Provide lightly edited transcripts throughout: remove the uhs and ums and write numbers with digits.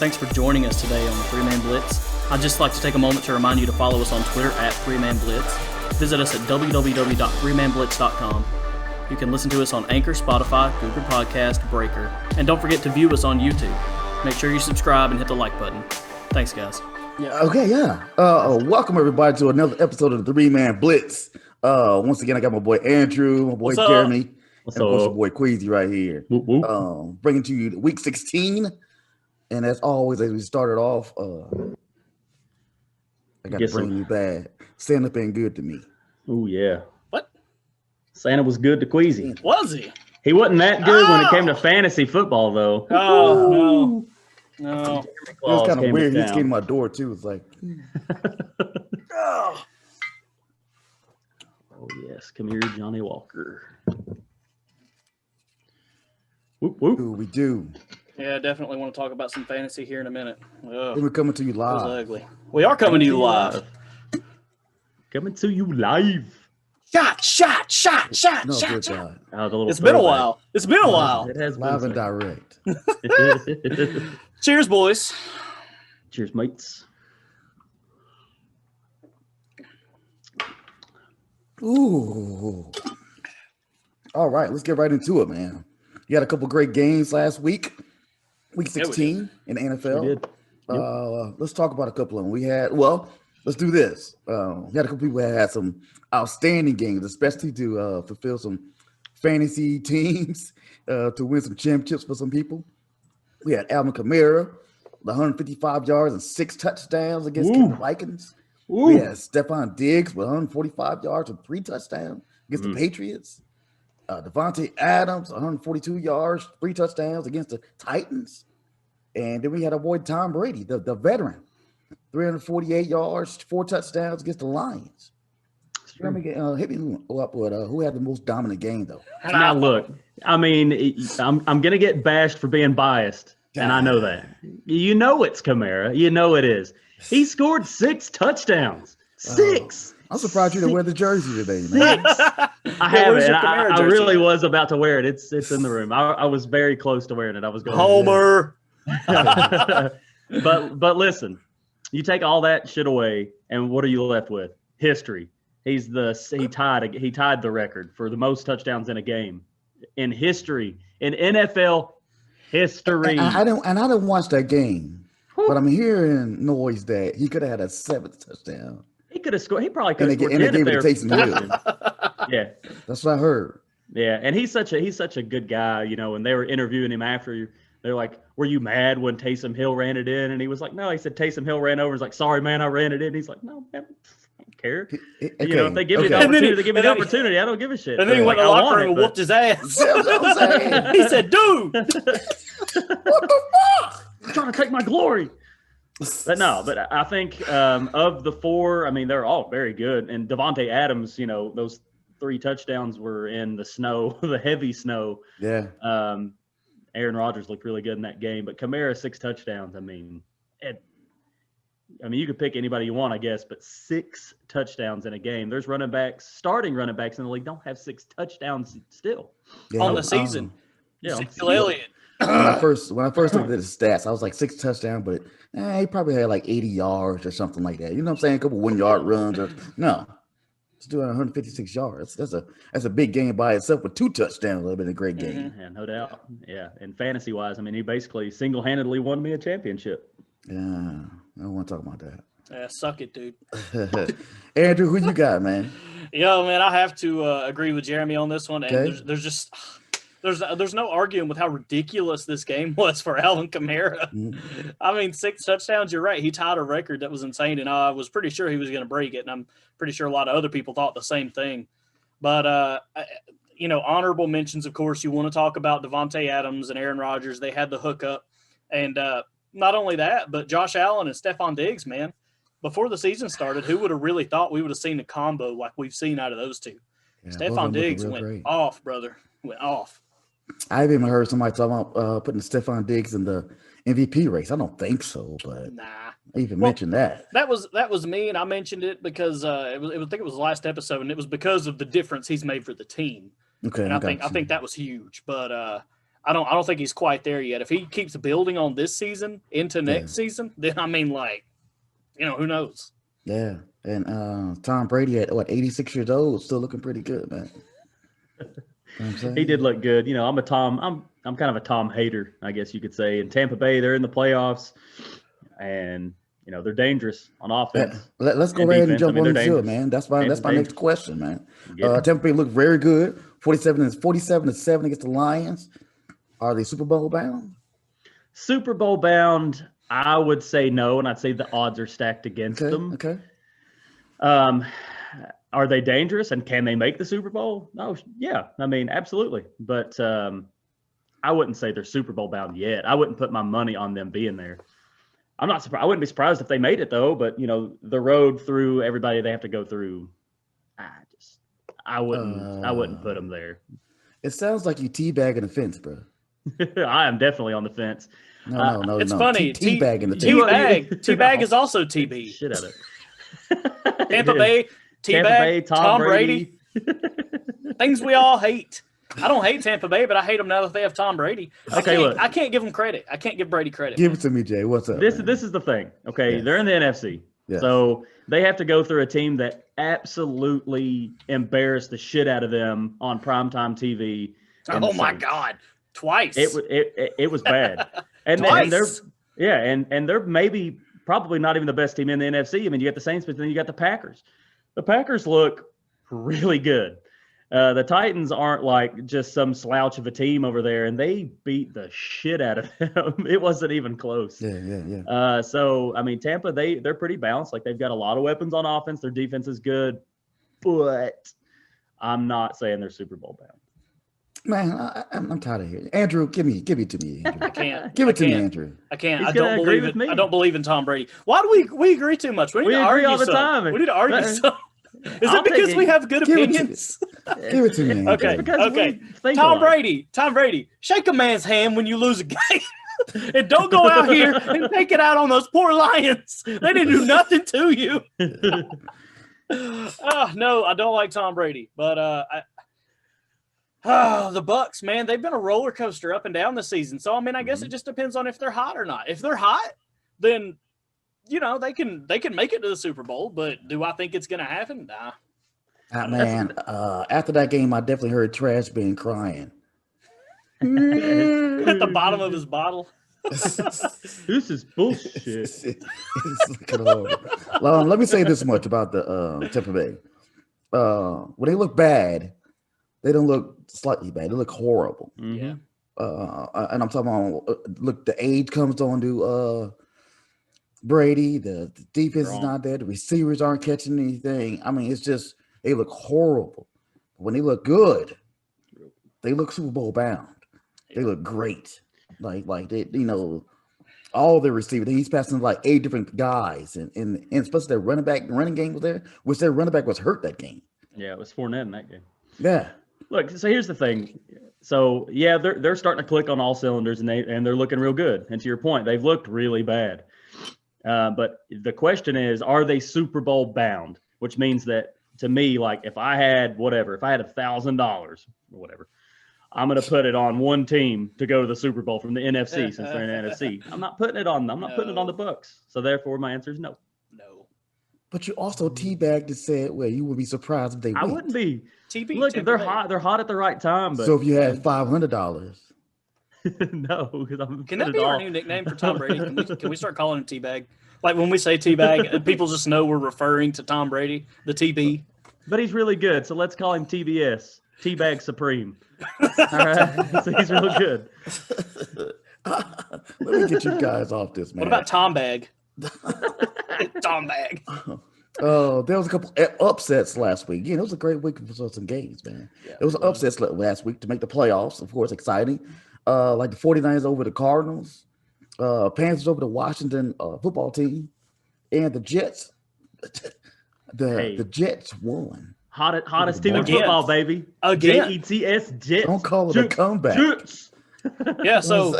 Thanks for joining us today on the Three Man Blitz. I'd just like to take a moment to remind you to follow us on Twitter at 3manblitz. Visit us at www.3manblitz.com. You can listen to us on Anchor, Spotify, Google Podcast, Breaker, and don't forget to view us on YouTube. Make sure you subscribe and hit the like button. Thanks, guys. Welcome everybody to another episode of the Three Man Blitz. Once again, I got my boy Andrew, my boy Jeremy, and of course my boy Queasy right here. Whoop, whoop. Bringing to you week 16. And as always, as we started off, I got to bring you back. Santa been good to me. Oh, yeah. What? Santa was good to Queasy. Was he? He wasn't that good when it came to fantasy football, though. Oh, no. It was kind of weird. He came to my door, too. It's like, oh, yes. Come here, Johnny Walker. Whoop, whoop. Ooh, we do. Yeah, definitely want to talk about some fantasy here in a minute. We're coming to you live. That was ugly. We are coming to you live. Coming to you live. Shot. No, good God. It's been a while. It has live been and direct. Cheers, boys. Cheers, mates. Ooh. All right, let's get right into it, man. You had a couple great games last week. Week 16 in the NFL. We did. Let's talk about a couple of them. Let's do this. We had a couple people that had some outstanding games, especially to fulfill some fantasy teams, to win some championships for some people. We had Alvin Kamara with 155 yards and 6 touchdowns against the Vikings. We had Stephon Diggs with 145 yards and 3 touchdowns against the Patriots. Devontae Adams, 142 yards, 3 touchdowns against the Titans. And then we had our boy Tom Brady, the veteran, 348 yards, 4 touchdowns against the Lions. Hit me up with who had the most dominant game, though. Now, look, I mean, I'm going to get bashed for being biased, and I know that. You know it's Kamara. You know it is. He scored 6 touchdowns. 6. I'm surprised you didn't wear the jersey today, man. I have it. And I really was about to wear it. It's in the room. I was very close to wearing it. I was going Homer. But listen, you take all that shit away, and what are you left with? History. He tied the record for the most touchdowns in a game in history, in NFL history. I didn't watch that game, but I'm hearing noise that he could have had a 7th touchdown. He could have scored. He probably could have scored. And they gave it to Taysom Hill. Yeah, that's what I heard. Yeah, and he's such a good guy. You know, when they were interviewing him after, they're like, "Were you mad when Taysom Hill ran it in?" And he was like, "No." He said Taysom Hill ran over. He's like, "Sorry, man, I ran it in." He's like, "No, man, I don't care." Okay, you know, if they give me the opportunity, they give me the opportunity. I don't give a shit. And then he went in the locker room and whooped his ass. He said, "Dude, what the fuck? You're trying to take my glory." But I think of the 4, I mean, they're all very good. And Devontae Adams, you know, those 3 touchdowns were in the snow, the heavy snow. Yeah. Aaron Rodgers looked really good in that game. But Kamara, 6 touchdowns. I mean, you could pick anybody you want, I guess, but 6 touchdowns in a game. There's starting running backs in the league don't have 6 touchdowns still. Yeah, on the season. Ezekiel Elliott. When I first looked at his stats, I was like 6 touchdowns, but he probably had like 80 yards or something like that. You know what I'm saying? A couple 1-yard runs. He's doing 156 yards. That's a big game by itself with 2 touchdowns. Would have been a great game. Yeah, no doubt. Yeah, and fantasy wise, I mean, he basically single-handedly won me a championship. Yeah, I don't want to talk about that. Yeah, suck it, dude. Andrew, who you got, man? Yo, man, I have to agree with Jeremy on this one. And Okay. there's just there's no arguing with how ridiculous this game was for Alvin Kamara. Mm-hmm. I mean, 6 touchdowns. You're right. He tied a record that was insane, and I was pretty sure he was going to break it. And I'm pretty sure a lot of other people thought the same thing. But honorable mentions. Of course, you want to talk about Devontae Adams and Aaron Rodgers. They had the hookup, and not only that, but Josh Allen and Stephon Diggs. Man, before the season started, who would have really thought we would have seen a combo like we've seen out of those two? Yeah, Stephon Diggs went off, brother. Went off. I've even heard somebody talk about putting Stephon Diggs in the MVP race. I don't think so, but Nah. I even mentioned that. That was me, and I mentioned it because I think it was the last episode, and it was because of the difference he's made for the team. Okay, And I think that was huge. But I don't think he's quite there yet. If he keeps building on this season into next season, then I mean, like, who knows? Yeah, and Tom Brady at 86 years old, still looking pretty good, man. You know what I'm saying? He did look good. I'm kind of a Tom hater, I guess you could say. In Tampa Bay, they're in the playoffs, and they're dangerous on offense. Let's go ahead and jump on the field, man. That's my next question, man. Tampa Bay looked very good. 47-7 against the Lions. Are they Super Bowl bound? Super Bowl bound, I would say no, and I'd say the odds are stacked against them. Okay. Are they dangerous, and can they make the Super Bowl? No, yeah. I mean, absolutely. But I wouldn't say they're Super Bowl bound yet. I wouldn't put my money on them being there. I'm not surprised. I wouldn't be surprised if they made it, though. But, the road through everybody they have to go through, I wouldn't put them there. It sounds like you teabagging the fence, bro. I am definitely on the fence. No. It's funny. Teabagging the fence. Teabag is also TB. Shit out of it. Tampa Bay, Teabag, Tom Brady. Things we all hate. I don't hate Tampa Bay, but I hate them now that they have Tom Brady. I can't give them credit. I can't give Brady credit. Give it to me, Jay. What's up? This is the thing. Okay, They're in the NFC. Yes. So they have to go through a team that absolutely embarrassed the shit out of them on primetime TV. Oh my God. Twice. It was bad. And they're maybe probably not even the best team in the NFC. I mean, you got the Saints, but then you got the Packers. The Packers look really good. The Titans aren't like just some slouch of a team over there, and they beat the shit out of them. It wasn't even close. Yeah. So I mean, Tampa, they're pretty balanced. Like, they've got a lot of weapons on offense. Their defense is good, but I'm not saying they're Super Bowl bound. Man, I'm tired of hearing. Andrew, give it to me, Andrew. I can't. Give it to me, Andrew. I can't. He's I don't believe with it. me. I don't believe in Tom Brady. Why do we agree too much? We need to agree argue all the some. time. We need to argue some. Is it because we have good Give it to opinions? Give it to me, Andrew. Okay. Because Okay. we think Tom alike. Brady, shake a man's hand when you lose a game. And don't go out here and take it out on those poor Lions. They didn't do nothing to you. No, I don't like Tom Brady. But the Bucks, man, they've been a roller coaster up and down this season. So I mean, I guess it just depends on if they're hot or not. If they're hot, then they can make it to the Super Bowl. But do I think it's going to happen? Nah. Man, after that game, I definitely heard Trash being crying. At the bottom of his bottle. This is bullshit. It's looking horrible. Let me say this much about the Tampa Bay. When they look bad, they don't look slightly bad. They look horrible. Yeah. And I'm talking about, look, the age comes on to Brady. The defense is not there. The receivers aren't catching anything. I mean, it's just, they look horrible. When they look good, they look Super Bowl bound. They look great. Like they, all the receivers. He's passing like 8 different guys, and especially their running game was there, which their running back was hurt that game. Yeah, it was Fournette in that game. Yeah. Look, so here's the thing. So yeah, they're starting to click on all cylinders, and they're looking real good. And to your point, they've looked really bad. But the question is, are they Super Bowl bound? Which means that, to me, like, if I had $1,000 or whatever, I'm going to put it on one team to go to the Super Bowl from the NFC, since they're in the NFC. I'm not putting it on them. I'm not putting it on the Bucks. So therefore, my answer is no. No. But you also teabagged and said, well, you would be surprised if they win. I wouldn't be. TB. Look, if they're hot, they're hot at the right time. But so if you had $500. no, because I'm. Can that be our new nickname for Tom Brady? Can we start calling him Teabag? Like, when we say Teabag, people just know we're referring to Tom Brady, the TB. But he's really good, so let's call him TBS, Teabag Supreme. All right, so he's real good. Let me get you guys off this, man. What about Tom Bag? Tom Bag. There was a couple upsets last week. It was a great week for some games, man. Yeah, there was an upsets last week to make the playoffs. Of course, exciting. Like the 49ers over the Cardinals, Panthers over the Washington football team, and the Jets. The Jets won. Hottest team in football, baby. Again. Jets. Jets. Don't call it a comeback. Jets. Yeah, so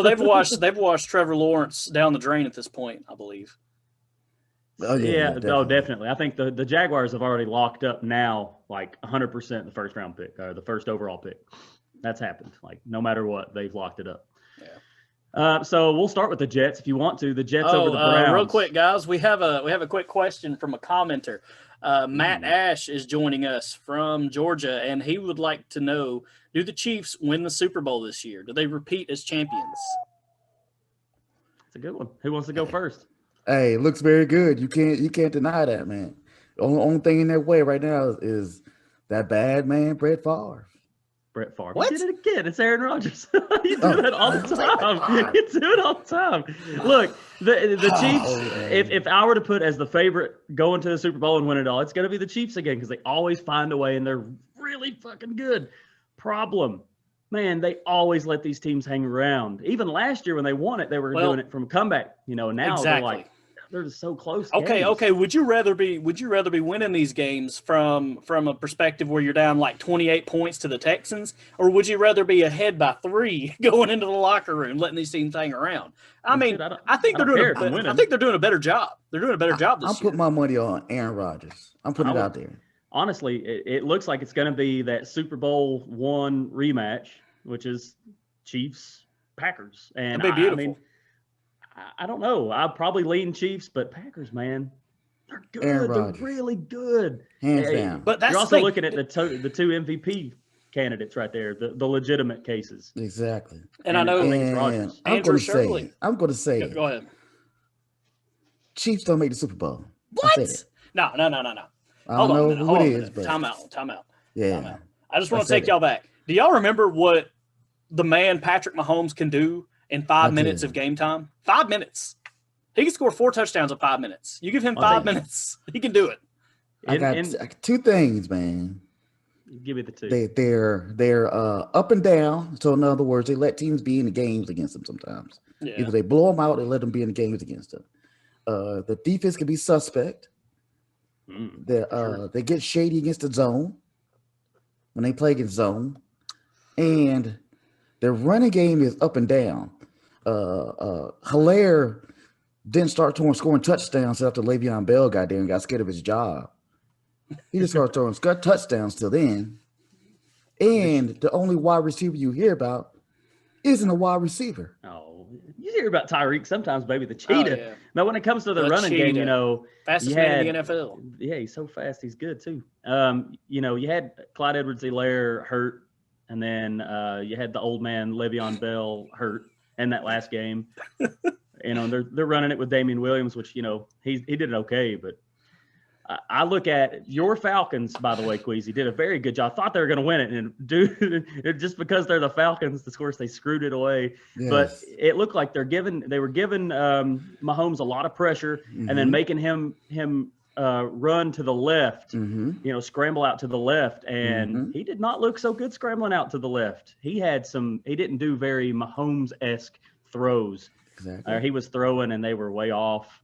they've washed Trevor Lawrence down the drain at this point, I believe. Oh yeah, definitely. I think the Jaguars have already locked up now, like 100% the first round pick or the first overall pick. That's happened. Like no matter what, they've locked it up. Yeah. So we'll start with the Jets if you want to. The Jets over the Browns. Real quick, guys, we have a quick question from a commenter. Matt Ash is joining us from Georgia, and he would like to know: do the Chiefs win the Super Bowl this year? Do they repeat as champions? It's a good one. Who wants to go first? Hey, it looks very good. You can't deny that, man. The only thing in that way right now is that bad man, Brett Favre. Brett Favre. What? You did it again. It's Aaron Rodgers. You do that all the time. You do it all the time. Look, the Chiefs, if I were to put as the favorite going to the Super Bowl and win it all, it's going to be the Chiefs again because they always find a way and they're really fucking good. Problem, man, they always let these teams hang around. Even last year when they won it, they were doing it from a comeback. Now exactly. They're just so close. Okay. Would you rather be winning these games from a perspective where you're down like 28 points to the Texans, or would you rather be ahead by 3 going into the locker room, letting these teams hang around? I think they're doing a better job. They're doing a better job this year. I'll put my money on Aaron Rodgers. I'm putting it out there. Honestly, it looks like it's going to be that Super Bowl one rematch, which is Chiefs Packers, and that'd be beautiful. I don't know. I'd probably lean Chiefs, but Packers, man, they're good. They're really good. Hands down. But that's you're also looking at the two MVP candidates right there, the legitimate cases. Exactly. And I know I'm going to say go ahead. Chiefs don't make the Super Bowl. What? No. I don't know who it is, but time out. Yeah. Time out. I just want to take y'all back. Do y'all remember what the man Patrick Mahomes can do in 5 minutes of game time? 5 minutes. He can score 4 touchdowns in 5 minutes. You give him 5 minutes, he can do it. I got 2 things, man. Give me the 2. They're up and down. So in other words, they let teams be in the games against them sometimes. Yeah. Either they blow them out, or let them be in the games against them. The defense can be suspect. They get shady against the zone when they play against zone, and their running game is up and down. Hilaire didn't start scoring touchdowns after Le'Veon Bell got there and got scared of his job. He just started throwing touchdowns till then. And the only wide receiver you hear about isn't a wide receiver. Oh, you hear about Tyreek sometimes, baby, the cheetah. Oh, yeah. Now, when it comes to the running game, fastest man in the NFL. Yeah, he's so fast. He's good too. You had Clyde Edwards-Helaire hurt, and then you had the old man Le'Veon Bell hurt in that last game. They're running it with Damian Williams, which he did it okay, but I look at your Falcons, by the way, Queasy did a very good job. I thought they were going to win it, and just because they're the Falcons, of course, they screwed it away. Yes. But it looked like they were giving Mahomes a lot of pressure, and then making him run to the left, scramble out to the left, and he did not look so good scrambling out to the left. He didn't do very Mahomes-esque throws. Exactly. He was throwing, and they were way off.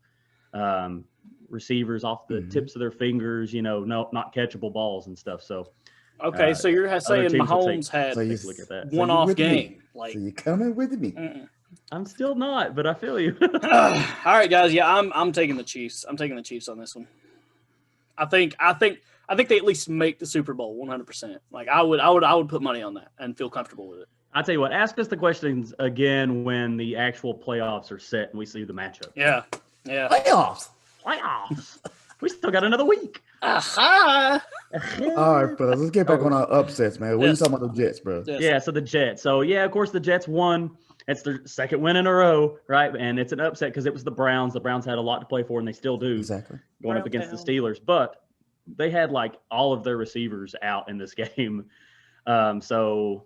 Receivers off the tips of their fingers, not catchable balls and stuff. So, okay, so you're saying Mahomes had one-off game. So you're coming with me? I'm still not, but I feel you. All right, guys. Yeah, I'm taking the Chiefs. I'm taking the Chiefs on this one. I think they at least make the Super Bowl 100%. Like I would put money on that and feel comfortable with it. I'll tell you what. Ask us the questions again when the actual playoffs are set and we see the matchup. Yeah. Playoffs. We still got another week. Aha! All right, fellas, let's get back on our upsets, man. What are you talking about the Jets, bro? Yes. Yeah, so the Jets. So, yeah, of course, the Jets won. It's their second win in a row, right? And it's an upset because it was the Browns. The Browns had a lot to play for, and they still do. Exactly. Going up against the Steelers. But they had, all of their receivers out in this game. So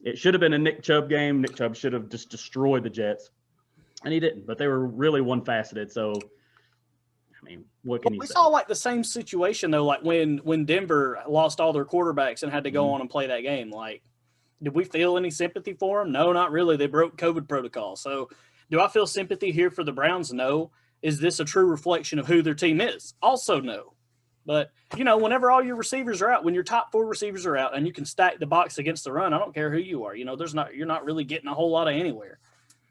it should have been a Nick Chubb game. Nick Chubb should have just destroyed the Jets. And he didn't. But they were really one-faceted, so – what can you say? We saw the same situation though, when Denver lost all their quarterbacks and had to go on and play that game. Did we feel any sympathy for them? No, not really. They broke COVID protocol. So do I feel sympathy here for the Browns? No. Is this a true reflection of who their team is? Also no. But whenever all your receivers are out, when your top 4 receivers are out and you can stack the box against the run, I don't care who you are. You're not really getting a whole lot of anywhere.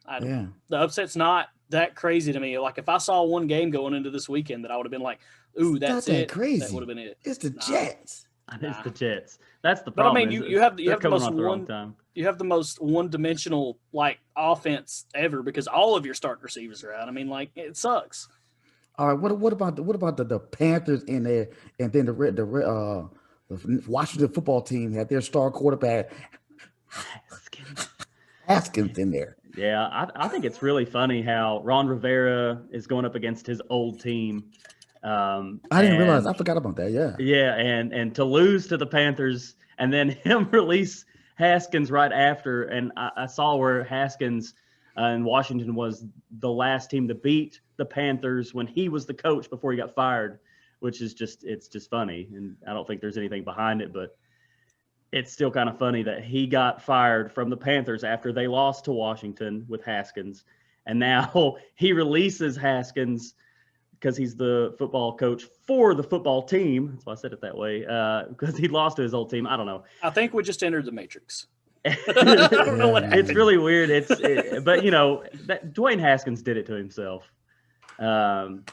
The upset's not that crazy to me. If I saw one game going into this weekend that I would have been like, ooh, that's it. Crazy. That would have been it. It's the Jets. It's the Jets. That's the But I problem. mean, you have the coming most off the wrong time. you have the most one-dimensional like offense ever because all of your starting receivers are out. I mean, like it sucks. All right, what about the Panthers in there, and then the Washington football team had their star quarterback Haskins in there. Yeah, I think it's really funny how Ron Rivera is going up against his old team. I didn't realize. I forgot about that. Yeah. Yeah, and to lose to the Panthers and then him release Haskins right after, and I saw where Haskins in Washington was the last team to beat the Panthers when he was the coach before he got fired, which is it's just funny, and I don't think there's anything behind it, but it's still kind of funny that he got fired from the Panthers after they lost to Washington with Haskins, and now he releases Haskins because he's the football coach for the football team. That's why I said it that way, because he lost to his old team. I don't know. I think we just entered the Matrix. I don't know what happened. It's really weird. But that Dwayne Haskins did it to himself. I'm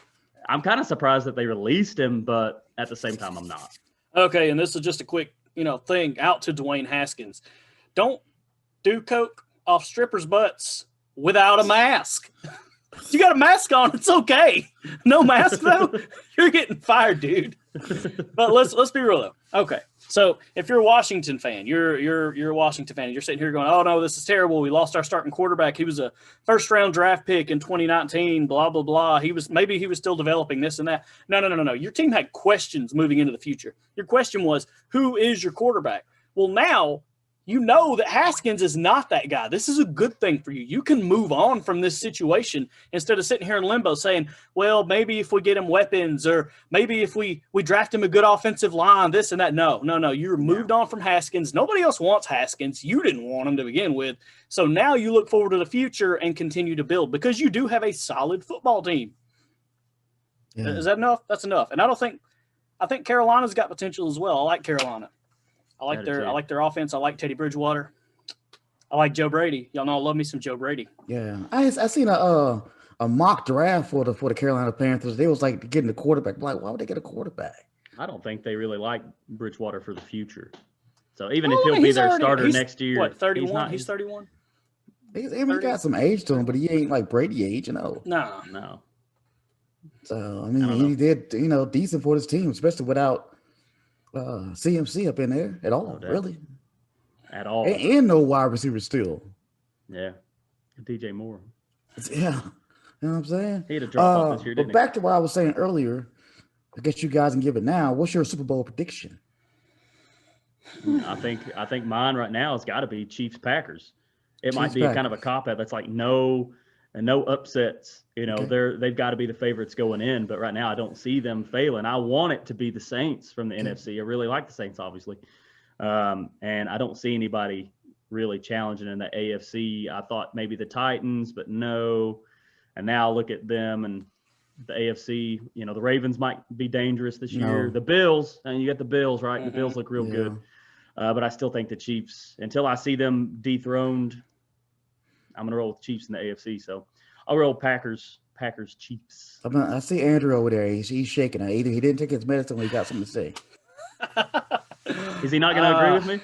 kind of surprised that they released him, but at the same time, I'm not. Okay, and this is just a quick, thing out to Dwayne Haskins. Don't do coke off strippers' butts without a mask. You got a mask on, it's okay. No mask though, you're getting fired, dude. But let's be real though. Okay, so if you're a Washington fan, you're a Washington fan, and you're sitting here going, "Oh no, this is terrible. We lost our starting quarterback. He was a first-round draft pick in 2019. Blah blah blah. He was still developing this and that." No. Your team had questions moving into the future. Your question was, who is your quarterback? Well, now you know that Haskins is not that guy. This is a good thing for you. You can move on from this situation instead of sitting here in limbo saying, well, maybe if we get him weapons or maybe if we draft him a good offensive line, this and that. No. You're moved on from Haskins. Nobody else wants Haskins. You didn't want him to begin with. So now you look forward to the future and continue to build because you do have a solid football team. Yeah. Is that enough? That's enough. And I think Carolina's got potential as well. I like Carolina. I like their offense. I like Teddy Bridgewater. I like Joe Brady. Y'all know I love me some Joe Brady. Yeah, I seen a mock draft for the Carolina Panthers. They was like getting the quarterback. Like, why would they get a quarterback? I don't think they really like Bridgewater for the future. So even if he'll be their starter next year, what 31? He's 31. He got some age to him, but he ain't like Brady age, No. So I mean, he did decent for his team, especially without CMC up in there at all, really. At all. And no wide receiver still. Yeah. DJ Moore. Yeah. You know what I'm saying? He had a drop off this year, didn't he? But back to what I was saying earlier, I guess you guys can give it now. What's your Super Bowl prediction? I think mine right now has got to be Chiefs-Packers. It might be kind of a cop-out that's like no upsets. They've got to be the favorites going in, but right now I don't see them failing. I want it to be the Saints from the NFC. I really like the Saints, obviously, and I don't see anybody really challenging in the AFC. I thought maybe the Titans, but no. And now I look at them and the AFC. The Ravens might be dangerous this year. The Bills, and you got the Bills, right? Mm-hmm. The Bills look real good, but I still think the Chiefs. Until I see them dethroned, I'm gonna roll with Chiefs in the AFC. So I'll roll Packers, Chiefs. I see Andrew over there. He's shaking. He didn't take his medicine when he got something to say. Is he not going to agree with me?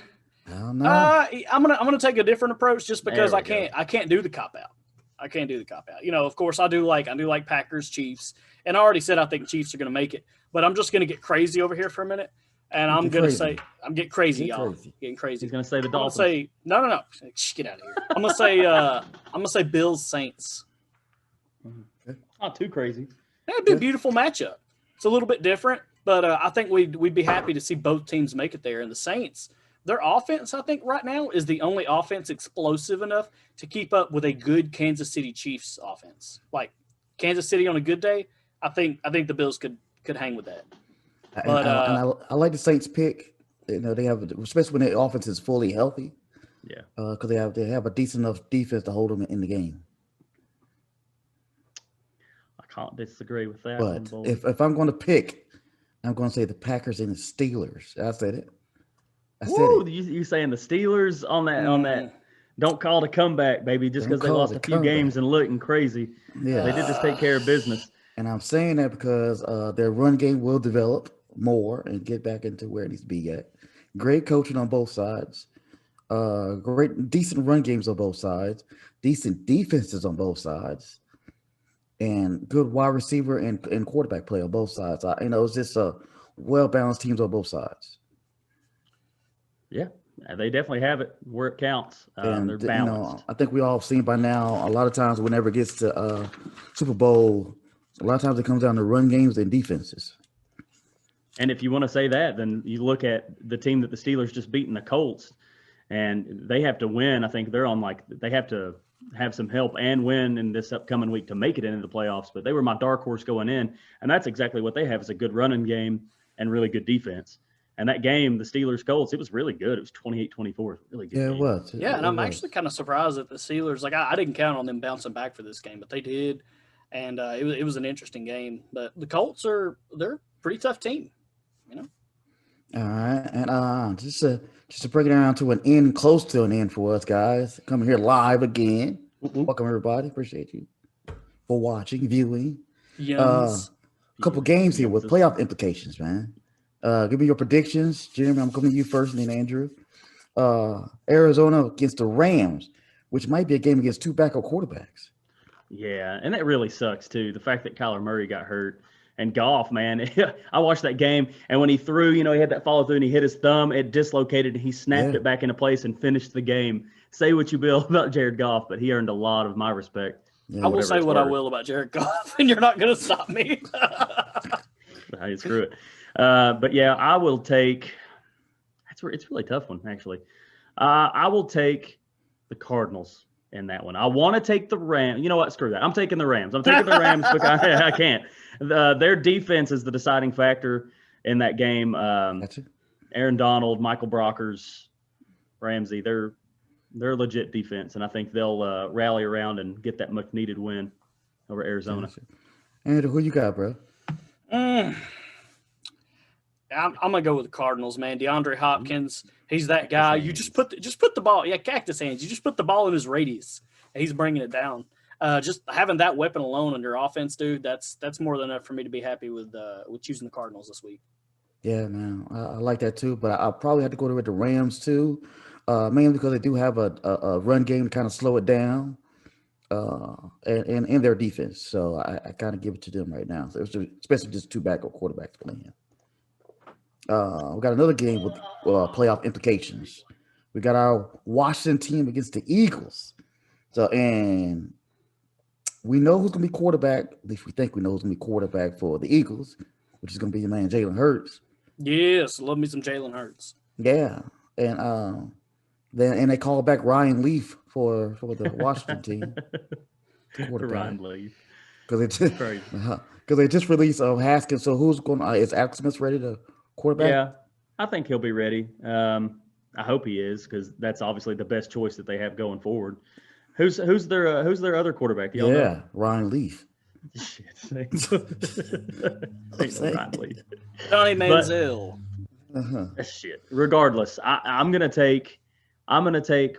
I don't know. I'm gonna take a different approach just because I can't do the cop out. I can't do the cop out. Of course I do like Packers, Chiefs, and I already said I think Chiefs are gonna make it. But I'm just gonna get crazy over here for a minute, and I'm gonna say I'm getting crazy, y'all. Getting crazy. He's gonna say the Dolphins. I'm gonna say no. Get out of here. I'm gonna say Bills, Saints. Not too crazy. That'd be a beautiful matchup. It's a little bit different, but I think we'd be happy to see both teams make it there. And the Saints, their offense, I think right now is the only offense explosive enough to keep up with a good Kansas City Chiefs offense. Like Kansas City on a good day, I think the Bills could hang with that. But I like the Saints pick. They have, especially when their offense is fully healthy. Yeah, because they have a decent enough defense to hold them in the game. Can't disagree with that. But if I'm going to pick, I'm going to say the Packers and the Steelers. I said it. You saying the Steelers on that? Don't call it a comeback, baby, just because they lost a few games and looking crazy. Yeah, they did just take care of business. And I'm saying that because their run game will develop. more and get back into where it needs to be at. Great coaching on both sides. Decent run games on both sides. Decent defenses on both sides. And good wide receiver and quarterback play on both sides. It's just a well-balanced teams on both sides. Yeah, they definitely have it where it counts. They're balanced. I think we all have seen by now, a lot of times whenever it gets to Super Bowl, a lot of times it comes down to run games and defenses. And if you want to say that, then you look at the team that the Steelers just beaten, the Colts, and they have to win. I think they're on they have to have some help and win in this upcoming week to make it into the playoffs. But they were my dark horse going in, and that's exactly what they have is a good running game and really good defense. And that game, the Steelers-Colts, it was really good. It was 28-24. Really good. Yeah, game. it was. Yeah, and I'm actually kind of surprised that the Steelers, like I didn't count on them bouncing back for this game, but they did. And it was an interesting game. But the Colts they're a pretty tough team, you know. All right, and just to bring it down to an end, close to an end for us guys, coming here live again. Mm-hmm. Welcome everybody. Appreciate you for watching, viewing. Youngs. Couple games here with playoff implications, man. Give me your predictions, Jim. I'm coming to you first, and then Andrew. Arizona against the Rams, which might be a game against two backup quarterbacks. Yeah, and that really sucks too. The fact that Kyler Murray got hurt and Goff, man. I watched that game, and when he threw, he had that follow through, and he hit his thumb. It dislocated, and he snapped it back into place and finished the game. Say what you will about Jared Goff, but he earned a lot of my respect. Yeah, I will say what I will about Jared Goff, and you're not going to stop me. Hey, screw it. But yeah, I will take. It's a really tough one, actually. I will take the Cardinals in that one. I want to take the Rams. You know what? Screw that. I'm taking the Rams. I'm taking the Rams because I can't. Their defense is the deciding factor in that game. Aaron Donald, Michael Brockers, Ramsey. They're a legit defense, and I think they'll rally around and get that much needed win over Arizona. Andrew, who you got, bro? I'm gonna go with the Cardinals, man. DeAndre Hopkins, he's that guy. You just put the ball, cactus hands. You just put the ball in his radius, and he's bringing it down. Just having that weapon alone on your offense, dude, that's more than enough for me to be happy with choosing the Cardinals this week. Yeah, man, I like that too. But I'll probably have to go with the Rams too, mainly because they do have a run game to kind of slow it down, and in their defense. So I kind of give it to them right now. So especially just two backup quarterbacks playing. We got another game with playoff implications. We got our Washington team against the Eagles. So, and we know who's going to be quarterback. At least we think we know who's going to be quarterback for the Eagles, which is going to be your man Jalen Hurts. Yes, love me some Jalen Hurts. Yeah, and they call back Ryan Leaf for the Washington team. Ryan Leaf, because they just released Haskins. So who's going? Is Alex Smith ready to quarterback? Yeah, I think he'll be ready. I hope he is, because that's obviously the best choice that they have going forward. Who's their other quarterback? Y'all know? Ryan Leaf. Shit, Ryan Leaf. Johnny Manziel. Shit. Regardless, I'm gonna take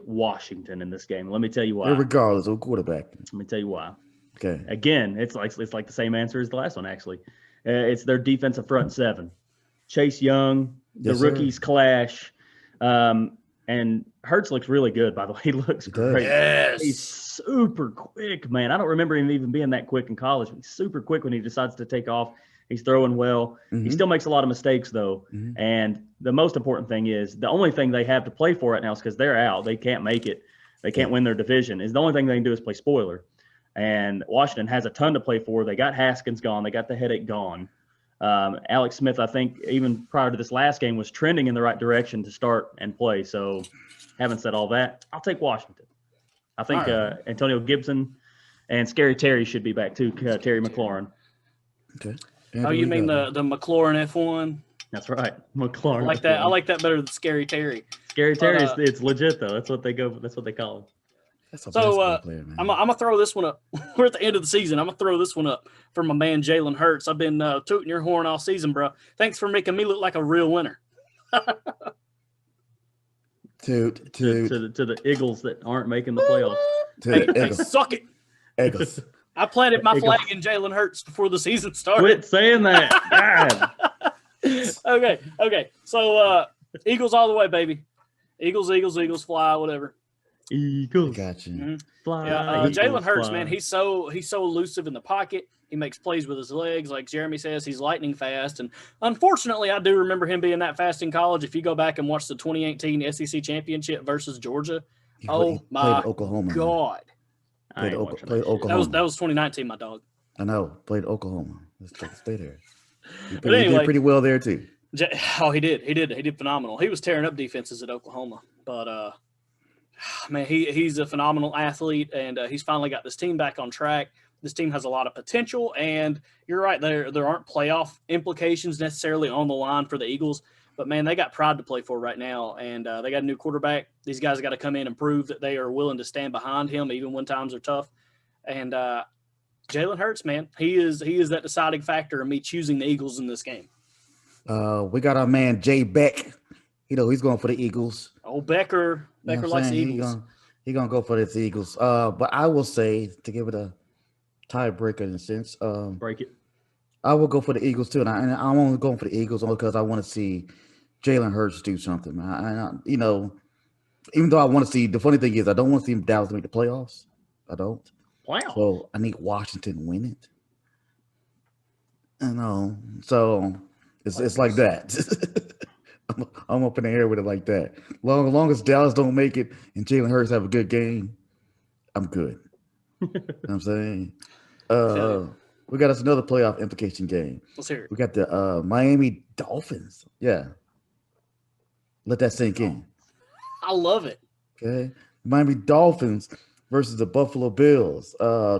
Washington in this game. Let me tell you why. Regardless of quarterback. Let me tell you why. Okay. Again, it's like the same answer as the last one. Actually, it's their defensive front seven. Chase Young, the rookies clash, and Hurts looks really good. By the way, he looks great. Yes, he's super quick, man. I don't remember him even being that quick in college. He's super quick when he decides to take off. He's throwing well. Mm-hmm. He still makes a lot of mistakes, though. Mm-hmm. And the most important thing is the only thing they have to play for right now is because they're out. They can't make it. They can't win their division. Is the only thing they can do is play spoiler. And Washington has a ton to play for. They got Haskins gone. They got the headache gone. Alex Smith, I think, even prior to this last game, was trending in the right direction to start and play. So, having said all that, I'll take Washington. I think Antonio Gibson and Scary Terry should be back too. Terry McLaurin. Okay. Oh, you mean the McLaurin F1? That's right, McLaurin. I like that. I like that better than Scary Terry. Scary Terry it's legit though. That's what they go. That's what they call him. So I'm gonna throw this one up. We're at the end of the season. I'm gonna throw this one up for my man Jalen Hurts. I've been tooting your horn all season, bro. Thanks for making me look like a real winner. Toot. To the Eagles that aren't making the playoffs. Hey, suck it. Eagles. I planted my flag in Jalen Hurts before the season started. Quit saying that. God. Okay. So Eagles all the way, baby. Eagles fly, whatever. Eagles. Got you. Mhm. Fly. Yeah, Eagles Jalen Hurts, fly. man, he's so elusive in the pocket. He makes plays with his legs, like Jeremy says. He's lightning fast, and unfortunately, I do remember him being that fast in college. If you go back and watch the 2018 SEC championship versus Georgia, He oh played my Oklahoma. Man. God, I ain't watching Played that shit. Oklahoma. that was 2019, my dog. I know. Played Oklahoma. Let's stay there. He But anyway, did pretty well there too. He did phenomenal. He was tearing up defenses at Oklahoma, but man, he's a phenomenal athlete, and he's finally got this team back on track. This team has a lot of potential, and you're right, there aren't playoff implications necessarily on the line for the Eagles, but man, they got pride to play for right now, and they got a new quarterback. These guys got to come in and prove that they are willing to stand behind him even when times are tough. And Jalen Hurts, man, he is that deciding factor in me choosing the Eagles in this game. We got our man Jay Beck. He's going for the Eagles. Oh, Becker likes the Eagles. He's gonna go for the Eagles. But I will say, to give it a tiebreaker in a sense, Break it. I will go for the Eagles too, and I'm only going for the Eagles only because I want to see Jalen Hurts do something. Even though I want to see, the funny thing is I don't want to see Dallas make the playoffs. I don't. Wow. So I need Washington to win it. I know. So it's like that. I'm up in the air with it like that. Long as Dallas don't make it and Jalen Hurts have a good game, I'm good. You know what I'm saying? We got us another playoff implication game. Let's hear it. We got the Miami Dolphins. Yeah. Let that sink in. I love it. Okay. Miami Dolphins versus the Buffalo Bills.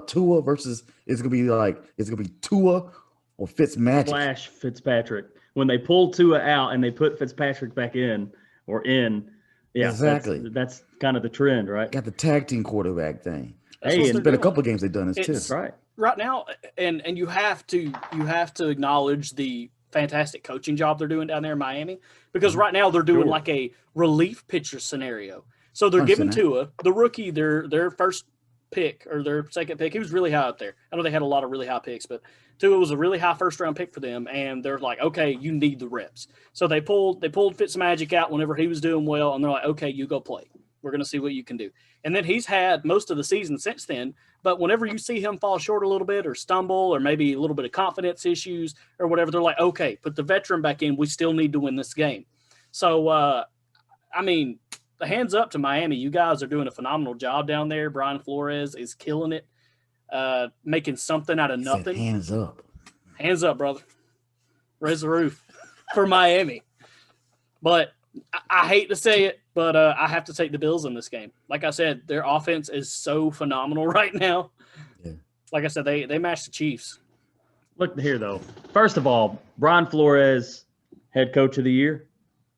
Tua versus it's gonna be Tua or Fitzmagic. Flash Fitzpatrick. When they pull Tua out and they put Fitzpatrick back in, yeah, exactly. That's kind of the trend, right? Got the tag team quarterback thing. That's Hey, It's been a couple of games they've done this too. That's right. Right now, and you have to acknowledge the fantastic coaching job they're doing down there in Miami, because right now they're doing like a relief pitcher scenario. So they're giving Tua, the rookie, their first pick or their second pick. He was really high up there. I know they had a lot of really high picks, but Tua was a really high first round pick for them, and they're like, okay, you need the reps. So they pulled Fitzmagic out whenever he was doing well, and they're like, okay, you go play. We're going to see what you can do. And then he's had most of the season since then, but whenever you see him fall short a little bit or stumble or maybe a little bit of confidence issues or whatever, they're like, okay, put the veteran back in. We still need to win this game. So, I mean, the hands up to Miami. You guys are doing a phenomenal job down there. Brian Flores is killing it, making something out of nothing. Hands up. Hands up, brother. Raise the roof for Miami. But I hate to say it, but I have to take the Bills in this game. Like I said, their offense is so phenomenal right now. Yeah. Like I said, they matched the Chiefs. Look here, though. First of all, Brian Flores, head coach of the year.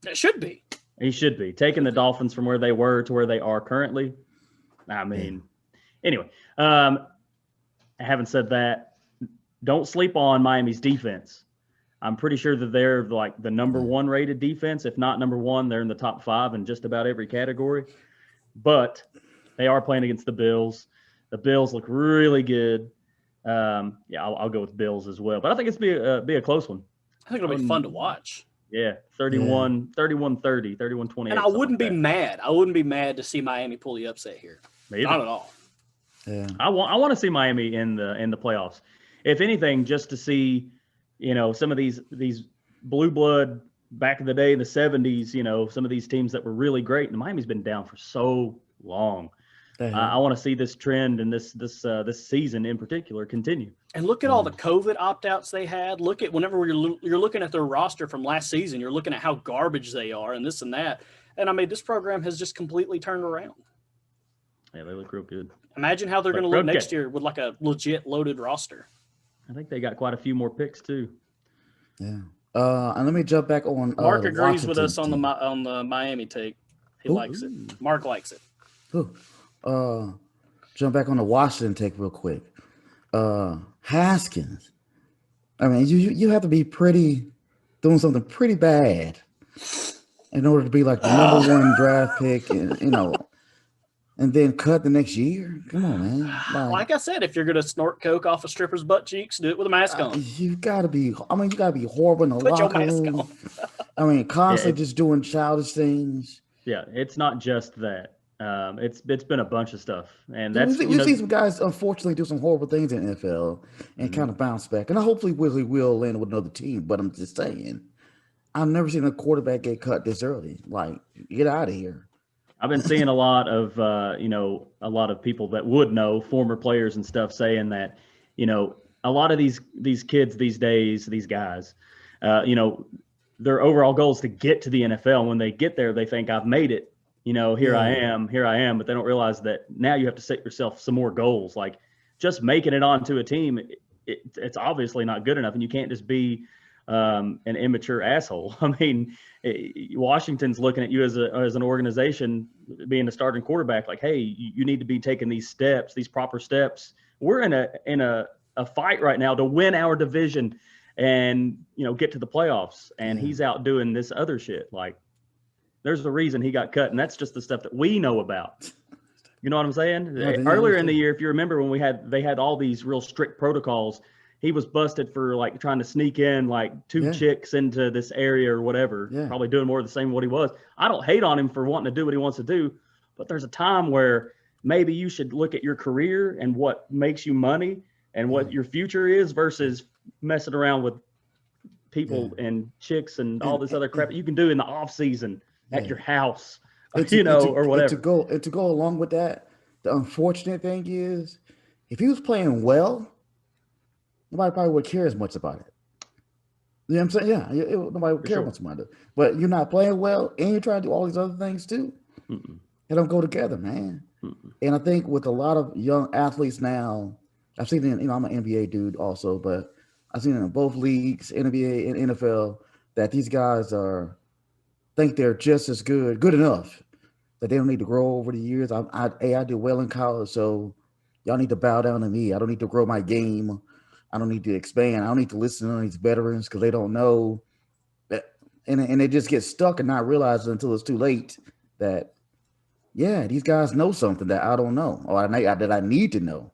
It should be. He should be. Taking the Dolphins from where they were to where they are currently. I mean, anyway, having said that, don't sleep on Miami's defense. I'm pretty sure that they're like the number one rated defense. If not number one, they're in the top 5 in just about every category. But they are playing against the Bills. The Bills look really good. I'll go with Bills as well. But I think it's be a close one. I think it'll be fun to watch. Yeah, 31-30, 31-28. And I wouldn't be mad. I wouldn't be mad to see Miami pull the upset here. Not at all. Yeah. I want to see Miami in the playoffs. If anything, just to see, some of these blue blood back in the day in the 70s, some of these teams that were really great. And Miami's been down for so long. I want to see this trend and this season in particular continue. And look at all the COVID opt-outs they had. Look at whenever you're looking at their roster from last season, you're looking at how garbage they are and this and that. And I mean, this program has just completely turned around. Yeah, they look real good. Imagine how they're going to look next year with like a legit loaded roster. I think they got quite a few more picks too. Yeah. And let me jump back on. Mark agrees with us on the Miami take. He likes it. Mark likes it. Jump back on the Washington take real quick. Haskins. I mean, you have to be doing something pretty bad in order to be like the number one draft pick. And and then cut the next year. Come on, man. Like I said, if you're gonna snort coke off a stripper's butt cheeks, do it with a mask on. You gotta be. I mean, you gotta be horrible in the Put your locker mask room. on. I mean, constantly just doing childish things. Yeah, it's not just that. It's been a bunch of stuff, and Dude, that's we see some guys unfortunately do some horrible things in the NFL and kind of bounce back. And hopefully Willie will land with another team. But I'm just saying, I've never seen a quarterback get cut this early. Like, get out of here. I've been seeing a lot of a lot of people that would know, former players and stuff, saying that a lot of these kids these days, these guys, their overall goal is to get to the NFL. When they get there, they think I've made it. Here I am, but they don't realize that now you have to set yourself some more goals. Like just making it onto a team, it's obviously not good enough, and you can't just be an immature asshole. I mean, Washington's looking at you as an organization, being a starting quarterback, like, hey, you need to be taking these steps, these proper steps. We're in a fight right now to win our division and get to the playoffs, and he's out doing this other shit. Like, there's a reason he got cut, and that's just the stuff that we know about. You know what I'm saying? Earlier in the year, if you remember, when they had all these real strict protocols, he was busted for like trying to sneak in like two chicks into this area or whatever, probably doing more of the same what he was. I don't hate on him for wanting to do what he wants to do, but there's a time where maybe you should look at your career and what makes you money and what your future is versus messing around with people and chicks and all this other crap you can do in the off season at your house, or whatever. And to go along with that, the unfortunate thing is, if he was playing well, nobody probably would care as much about it. You know what I'm saying? Yeah, nobody would care much about it. But you're not playing well, and you're trying to do all these other things too. They don't go together, man. And I think with a lot of young athletes now, I've seen it. I'm an NBA dude also, but I've seen it in both leagues, NBA and NFL, that these guys think they're just as good enough that they don't need to grow over the years. I did well in college, so y'all need to bow down to me. I don't need to grow my game. I don't need to expand. I don't need to listen to these veterans because they don't know that, and they just get stuck and not realize it until it's too late that, these guys know something that I don't know, or that I need to know.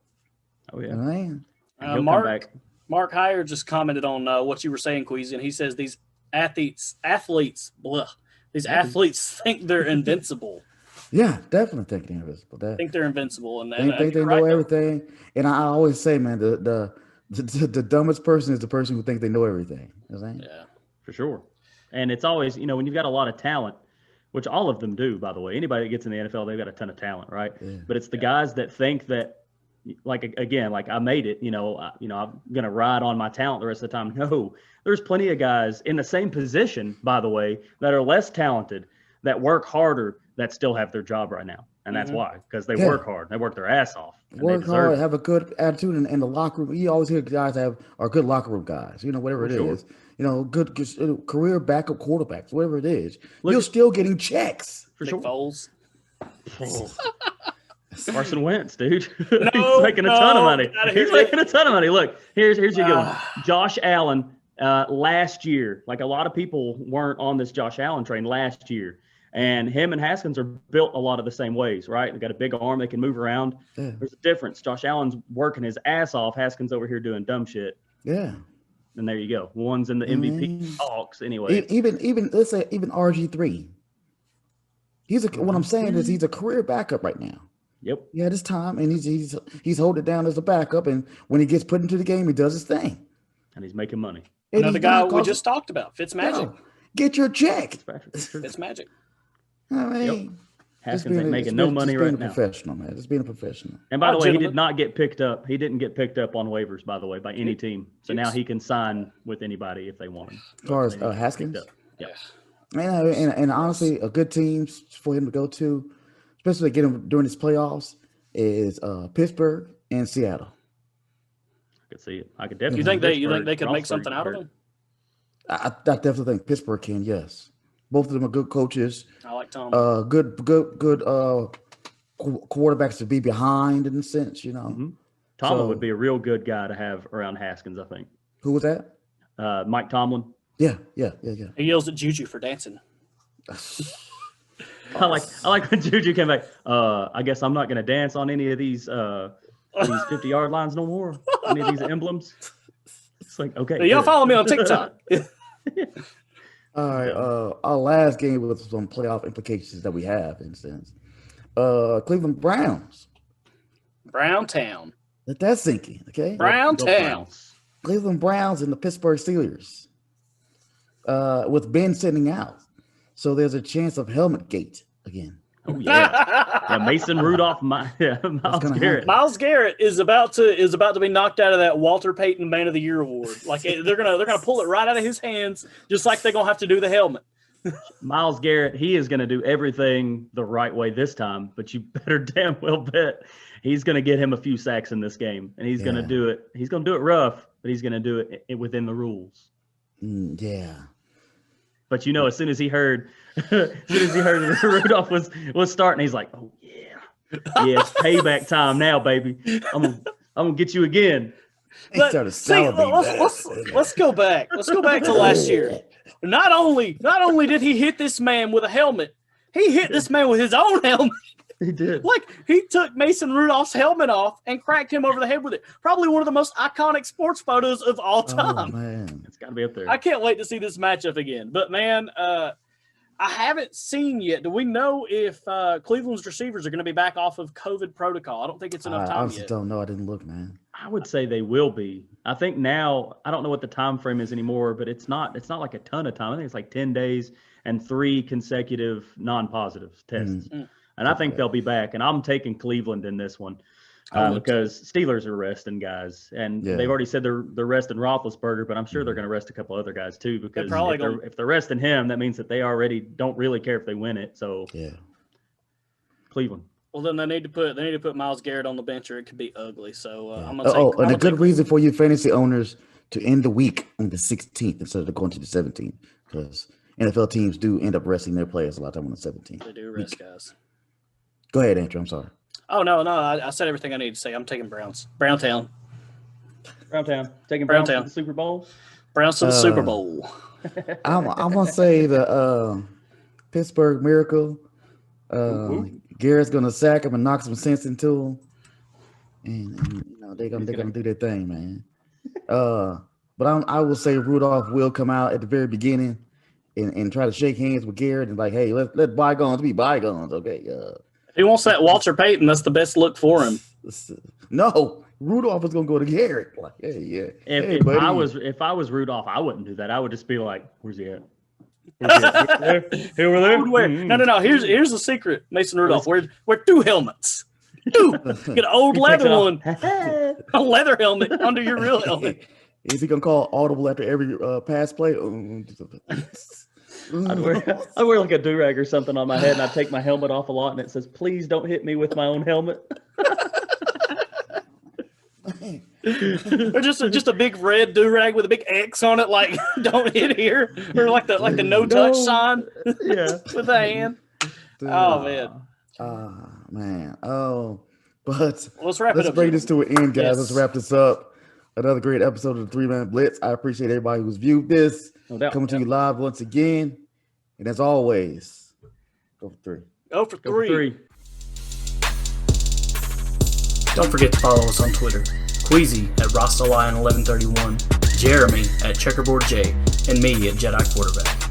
Oh yeah, man. Mark Heyer just commented on what you were saying, Queasy, and he says these athletes think they're invincible. Yeah, definitely think they're invincible. Think they're invincible, and think they know everything. And I always say, man, the dumbest person is the person who thinks they know everything. You know what I'm saying? Yeah, for sure. And it's always, when you've got a lot of talent, which all of them do, by the way. Anybody that gets in the NFL, they've got a ton of talent, right? Yeah. But it's the guys that think that, like I made it. I'm gonna ride on my talent the rest of the time. No, there's plenty of guys in the same position, by the way, that are less talented, that work harder, that still have their job right now. And that's why, because they work hard. They work their ass off. Work hard, have a good attitude in the locker room. You always hear guys are good locker room guys, whatever it is. Good career backup quarterbacks, whatever it is. You're still getting checks. For sure. Foles. Carson Wentz, dude. He's making a ton of money. He's making a ton of money. Look, here's your good one. Josh Allen, last year, like a lot of people weren't on this Josh Allen train last year. And him and Haskins are built a lot of the same ways, right? They got a big arm. They can move around. Yeah. There's a difference. Josh Allen's working his ass off. Haskins over here doing dumb shit. Yeah. And there you go. One's in the MVP talks anyway. Even let's say even RG3. What I'm saying is he's a career backup right now. Yep. Yeah, this time, and he's holding it down as a backup, and when he gets put into the game, he does his thing. And he's making money. Another guy we just talked about, Fitzmagic. Get your check. Fitzmagic. I mean, Haskins ain't making no money right now. Professional, man. Just being a professional. And by the way, he did not get picked up. He didn't get picked up on waivers, by the way, by any team. So now he can sign with anybody if they want him. As far as Haskins? Yeah. Man, and honestly, a good team for him to go to, especially get him during his playoffs, is Pittsburgh and Seattle. I could see it. I could definitely. You think they could make something out of him? I definitely think Pittsburgh can. Yes. Both of them are good coaches. I like Tom. Good quarterbacks to be behind in a sense, Mm-hmm. Tomlin would be a real good guy to have around Haskins, I think. Who was that? Mike Tomlin. Yeah. He yells at Juju for dancing. I like when Juju came back. I guess I'm not gonna dance on any of these 50-yard lines no more. Any of these emblems. It's like, okay. So y'all good. follow me on TikTok. All right. Our last game with some playoff implications that we have, in a sense. Cleveland Browns. Brown Town. Let that sink in, okay? Brown Go Town. Browns. Cleveland Browns and the Pittsburgh Steelers. With Ben sitting out. So there's a chance of helmet gate again. Oh yeah. Yeah, Mason Rudolph, Miles gonna Garrett. Miles Garrett is about to be knocked out of that Walter Payton Man of the Year award. Like they're gonna pull it right out of his hands, just like they're gonna have to do the helmet. Miles Garrett, he is going to do everything the right way this time, but you better damn well bet he's going to get him a few sacks in this game, and he's going to do it. He's going to do it rough, but he's going to do it within the rules. Yeah. But as soon as he heard Rudolph was starting, he's like, "Oh yeah, it's payback time now, baby. I'm gonna get you again." He started salivating. Let's go back. Let's go back to last year. Not only did he hit this man with a helmet, he hit this man with his own helmet. He did. Like, he took Mason Rudolph's helmet off and cracked him over the head with it. Probably one of the most iconic sports photos of all time. Oh, man. It's got to be up there. I can't wait to see this matchup again. But, man, I haven't seen yet. Do we know if Cleveland's receivers are going to be back off of COVID protocol? I don't think it's enough time I honestly yet. don't know. I didn't look, man. I would say they will be. I think now, I don't know what the time frame is anymore, but it's not like a ton of time. I think it's like 10 days and 3 consecutive non-positive tests. Mm. And I think they'll be back. And I'm taking Cleveland in this one because Steelers are resting guys. And they've already said they're resting Roethlisberger, but I'm sure they're going to rest a couple other guys too, because if they're resting him, that means that they already don't really care if they win it. So Cleveland. Well, then they need to put Miles Garrett on the bench, or it could be ugly. So I'm gonna say. And a good reason for you fantasy owners to end the week on the 16th instead of going to the 17th, because NFL teams do end up resting their players a lot of time on the 17th. They do rest guys. Go ahead, Andrew. I'm sorry. Oh no, I said everything I need to say. I'm taking Browns. Browntown. Taking Browns to the Super Bowl. Browns to the Super Bowl. I'm gonna say the Pittsburgh Miracle. Garrett's gonna sack him and knock some sense into him, and they're gonna do their thing, man. But I will say Rudolph will come out at the very beginning and try to shake hands with Garrett and like, hey, let bygones be bygones, okay? If he wants that Walter Payton, that's the best look for him. No, Rudolph is gonna go to Garrett. Like, hey, If I was Rudolph, I wouldn't do that. I would just be like, where's he at? Here over there. No. Here's the secret, Mason Rudolph. Wear 2 helmets. 2. Get an old leather one, a leather helmet under your real helmet. Is he gonna call audible after every pass play? I'd wear like a do-rag or something on my head, and I'd take my helmet off a lot, and it says, "Please don't hit me with my own helmet." Or just a big red do-rag with a big X on it, like "Don't hit here," or like the no touch sign. Yeah, with a hand. Oh man. But let's wrap it up. Let's bring this to an end, guys. Yes. Let's wrap this up. Another great episode of the 3-Man Blitz. I appreciate everybody who's viewed this. No doubt. Coming to you live once again. And as always, go for 3. Go for 3. Don't forget to follow us on Twitter. Queasy at RastaLion1131, Jeremy at Checkerboard J, and me at Jedi Quarterback.